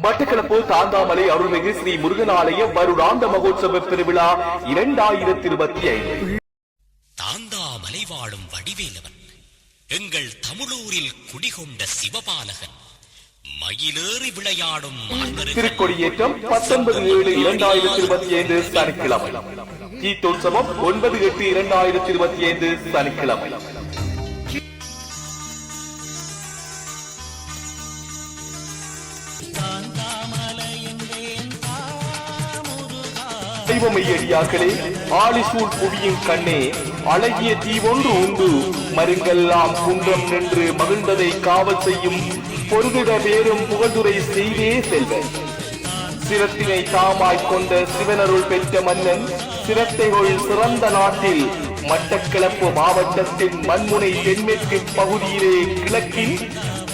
மட்டக்களப்பு தாந்தாமலை அருள்மிகு ஸ்ரீ முருகன் ஆலய வருடாந்த மகோத்சவ திருவிழா 2025. தாந்தாமலை வாழும் வடிவேலவன், எங்கள் தமிழூரில் குடிகொண்ட சிவபாலகன், மயிலேறி விளையாடும் திருக்கொடியேற்றம் 19/7/2025 சனிக்கிழமை. தீர்த்தோற்சவம் 9/8/2025 சனிக்கிழமை. தெய்வமையடியாக்களே, ஆலிசூழ் புவியின் கண்ணே, அழகிய தீவொன்று உண்டு, மருங்கெல்லாம் குன்றம் நின்று மகிழ்ந்ததை காவல் செய்யும் பொருதிட வேறும் புகழ்துரை செய்தே செல்வன். சிரத்தினை தாமாய்க் கொண்ட சிவனருள் பெற்ற மன்னன் சிரத்தைகள் சிறந்த நாட்டில் மட்டக்களப்பு மாவட்டத்தின் மண்முனை தென்மேற்கு பகுதியிலே கிழக்கின்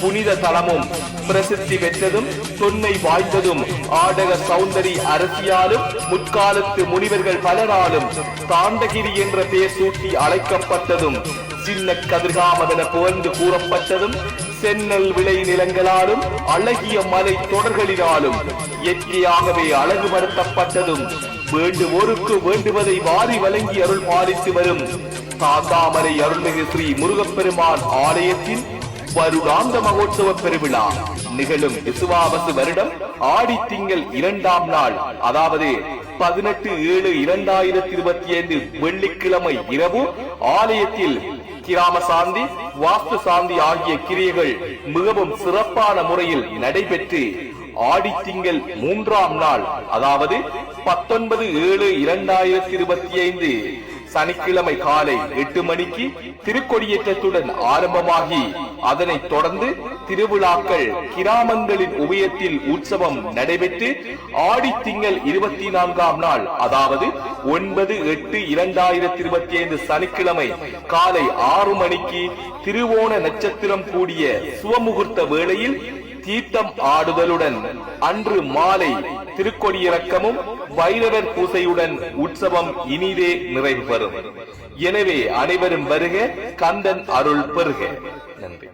புனித தலமும் பிரசித்தி பெற்றதும் தொன்மை வாய்ந்ததும் ஆடக சௌந்தரி அரசியாலும் முற்காலத்து முனிவர்கள் பலராலும் தாண்டகிரி என்ற பெயர் சூட்டி அழைக்கப்பட்டதும் சின்ன கதிர்காமதென புகழ்ந்து கூறப்பட்டதும் சென்னல் விளை நிலங்களாலும் அழகிய மலை தொடர்களினாலும் இயற்கையாகவே அழகுபடுத்தப்பட்டதும் வேண்டுவோருக்கு வேண்டுவதை வாரி வழங்கி அருள் பாலித்து வரும் தாந்தாமலை அருள்மிகு ஸ்ரீ முருகப்பெருமான் ஆலயத்தின் வருடாந்த மகோத்சவ பெருவிழா நிகழும் விசுவாவசு வருடம் ஆடி திங்கள் 2ஆம் நாள், அதாவது 18/7/2025 வெள்ளிக்கிழமை இரவு ஆலயத்தில் கிராம சாந்தி, வாஸ்து சாந்தி ஆகிய கிரியைகள் மிகவும் சிறப்பான முறையில் நடைபெற்று ஆடி திங்கள் 3ஆம் நாள், அதாவது 19/7/2025 சனிக்கிழமை காலை 8 மணிக்கு திருக்கொடியேற்றத்துடன் ஆரம்பமாகி அதனைத் தொடர்ந்து திருவிழாக்கள் கிராமங்களின் உபயத்தில் உற்சவம் நடைபெற்று ஆடி திங்கள் 24ஆம் நாள், அதாவது 9/8/2025 சனிக்கிழமை காலை 6 மணிக்கு திருவோண நட்சத்திரம் கூடிய சுவமுகூர்த்த வேளையில் தீர்த்தம் ஆடுதலுடன் அன்று மாலை திருக்கொடியிறக்கமும் வைரவர் பூசையுடன் உற்சவம் இனிதே நிறைவு பெறும். எனவே அனைவரும் வருக, கந்தன் அருள் பெறுக. நன்றி.